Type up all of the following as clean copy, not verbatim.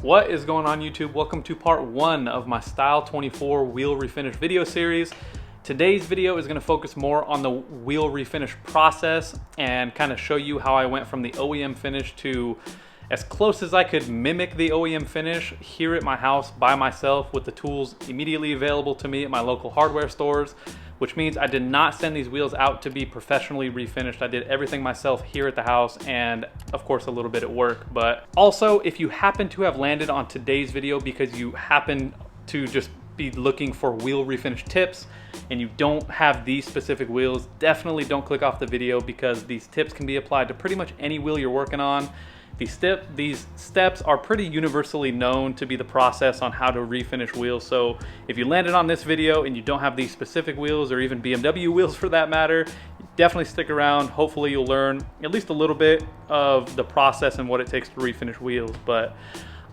What is going on, YouTube? Welcome to part 1 of my Style 24 wheel refinish video series. Today's video is going to focus more on the wheel refinish process and kind of show you how I went from the OEM finish to as close as I could mimic the OEM finish here at my house by myself with the tools immediately available to me at my local hardware stores, which means I did not send these wheels out to be professionally refinished. I did everything myself here at the house and of course a little bit at work. But also, if you happen to have landed on today's video because you happen to just be looking for wheel refinish tips and you don't have these specific wheels, definitely don't click off the video because these tips can be applied to pretty much any wheel you're working on. These steps are pretty universally known to be the process on how to refinish wheels. So if you landed on this video and you don't have these specific wheels, or even BMW wheels for that matter, definitely stick around. Hopefully you'll learn at least a little bit of the process and what it takes to refinish wheels. But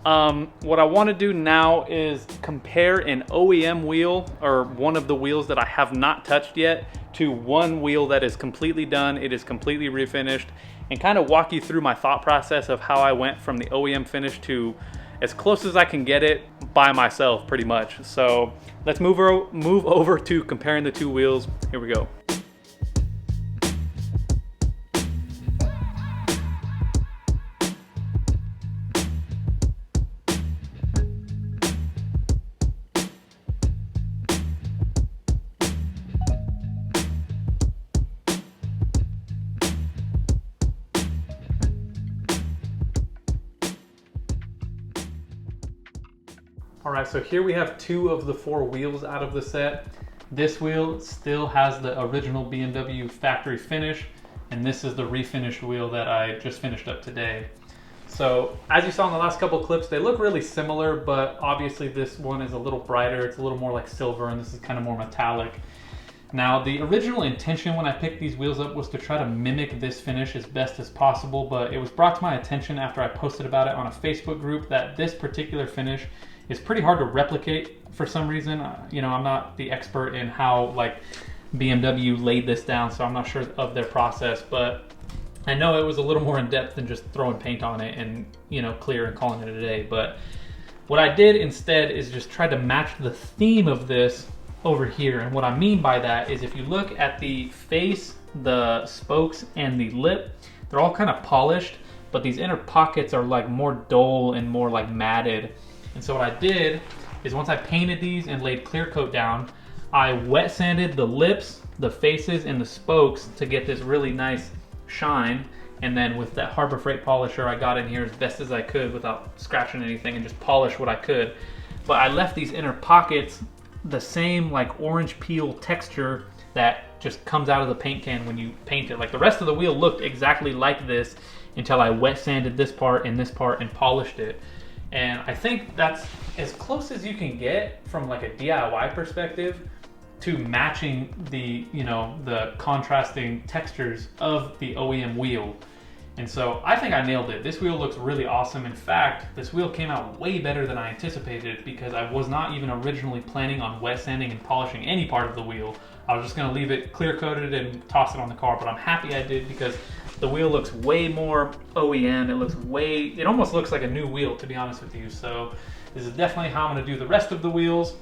what I want to do now is compare an OEM wheel, or one of the wheels that I have not touched yet, to one wheel that is completely done. It is completely refinished, and kind of walk you through my thought process of how I went from the OEM finish to as close as I can get it by myself, pretty much. So let's move over to comparing the two wheels. Here we go. All right, so here we have two of the four wheels out of the set. This wheel still has the original BMW factory finish, and this is the refinished wheel that I just finished up today. So as you saw in the last couple of clips, they look really similar, but obviously this one is a little brighter. It's a little more like silver, and this is kind of more metallic. Now, the original intention when I picked these wheels up was to try to mimic this finish as best as possible, but it was brought to my attention after I posted about it on a Facebook group that this particular finish is pretty hard to replicate for some reason. You know, I'm not the expert in how like BMW laid this down, so I'm not sure of their process, but I know it was a little more in depth than just throwing paint on it and, you know, clear and calling it a day. But what I did instead is just try to match the theme of this over here. And what I mean by that is if you look at the face, the spokes, and the lip, they're all kind of polished, but these inner pockets are like more dull and more like matted. And so what I did is once I painted these and laid clear coat down, I wet sanded the lips, the faces, and the spokes to get this really nice shine. And then with that Harbor Freight polisher, I got in here as best as I could without scratching anything and just polish what I could. But I left these inner pockets the same like orange peel texture that just comes out of the paint can when you paint it. Like the rest of the wheel looked exactly like this until I wet sanded this part and polished it. And I think that's as close as you can get from like a DIY perspective to matching the, you know, the contrasting textures of the OEM wheel. And so I think I nailed it. This wheel looks really awesome. In fact, this wheel came out way better than I anticipated because I was not even originally planning on wet sanding and polishing any part of the wheel. I was just gonna leave it clear coated and toss it on the car, but I'm happy I did because the wheel looks way more OEM. It almost looks like a new wheel, to be honest with you. So this is definitely how I'm gonna do the rest of the wheels.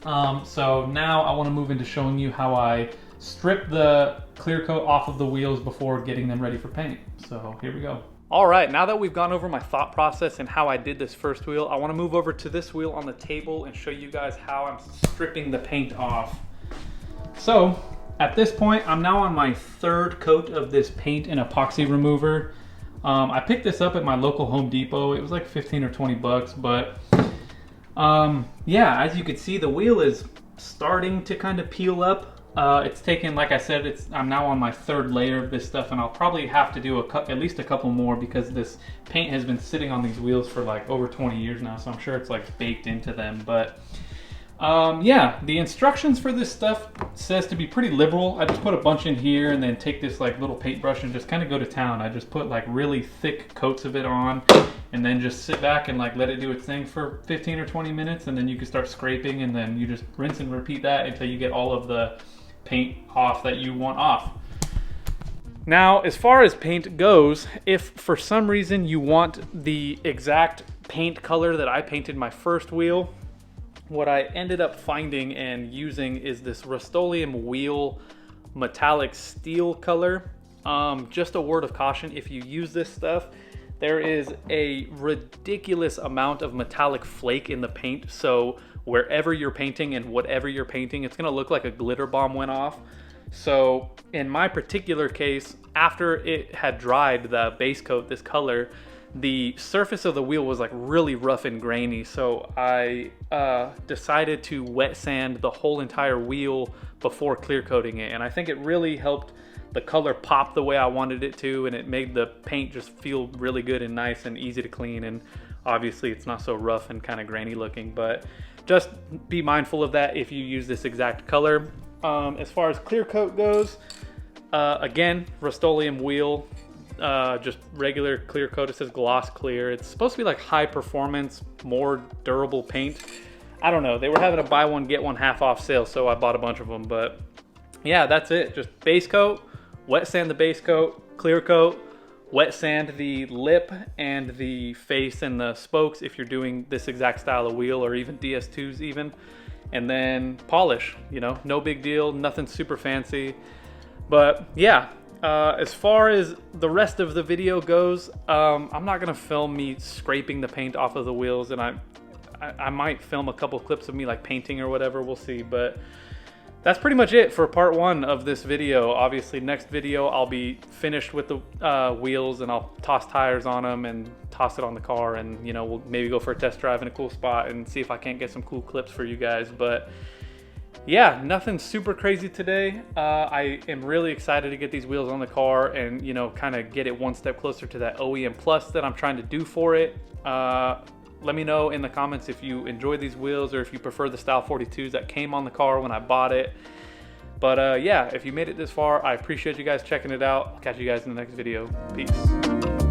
So now I wanna move into showing you how I strip the clear coat off of the wheels before getting them ready for paint. So here we go. All right, now that we've gone over my thought process and how I did this first wheel, I wanna move over to this wheel on the table and show you guys how I'm stripping the paint off. So at this point, I'm now on my third coat of this paint and epoxy remover. I picked this up at my local Home Depot. It was like 15 or 20 bucks, but yeah, as you can see, the wheel is starting to kind of peel up. It's taken, like I said, I'm now on my third layer of this stuff, and I'll probably have to do at least a couple more because this paint has been sitting on these wheels for like over 20 years now, so I'm sure it's like baked into them. But yeah, the instructions for this stuff says to be pretty liberal. I just put a bunch in here and then take this like little paintbrush and just kind of go to town. I just put like really thick coats of it on and then just sit back and like let it do its thing for 15 or 20 minutes, and then you can start scraping, and then you just rinse and repeat that until you get all of the paint off that you want off. Now, as far as paint goes, if for some reason you want the exact paint color that I painted my first wheel, what I ended up finding and using is this Rust-Oleum wheel metallic steel color. Just a word of caution, if you use this stuff, there is a ridiculous amount of metallic flake in the paint. So wherever you're painting and whatever you're painting, it's gonna look like a glitter bomb went off. So in my particular case, after it had dried, the base coat, this color, the surface of the wheel was like really rough and grainy. So I decided to wet sand the whole entire wheel before clear coating it. And I think it really helped the color pop the way I wanted it to, and it made the paint just feel really good and nice and easy to clean. And obviously it's not so rough and kind of grainy looking, but just be mindful of that if you use this exact color. As far as clear coat goes, again, Rust-Oleum wheel, just regular clear coat. It says gloss clear. It's supposed to be like high performance, more durable paint. I don't know. They were having a buy one, get one half off sale, so I bought a bunch of them. But yeah, that's it. Just base coat, wet sand the base coat, clear coat, wet sand the lip and the face and the spokes if you're doing this exact style of wheel, or even DS2s even. And then polish, you know, no big deal, nothing super fancy. But yeah, as far as the rest of the video goes, I'm not gonna film me scraping the paint off of the wheels, and I might film a couple clips of me like painting or whatever, we'll see. But that's pretty much it for part one of this video. Obviously, next video I'll be finished with the wheels, and I'll toss tires on them and toss it on the car, and you know, we'll maybe go for a test drive in a cool spot and see if I can't get some cool clips for you guys. But yeah, nothing super crazy today. I am really excited to get these wheels on the car and, you know, kind of get it one step closer to that OEM plus that I'm trying to do for it. Let me know in the comments if you enjoy these wheels or if you prefer the Style 42s that came on the car when I bought it. But yeah, if you made it this far, I appreciate you guys checking it out. I'll catch you guys in the next video. Peace.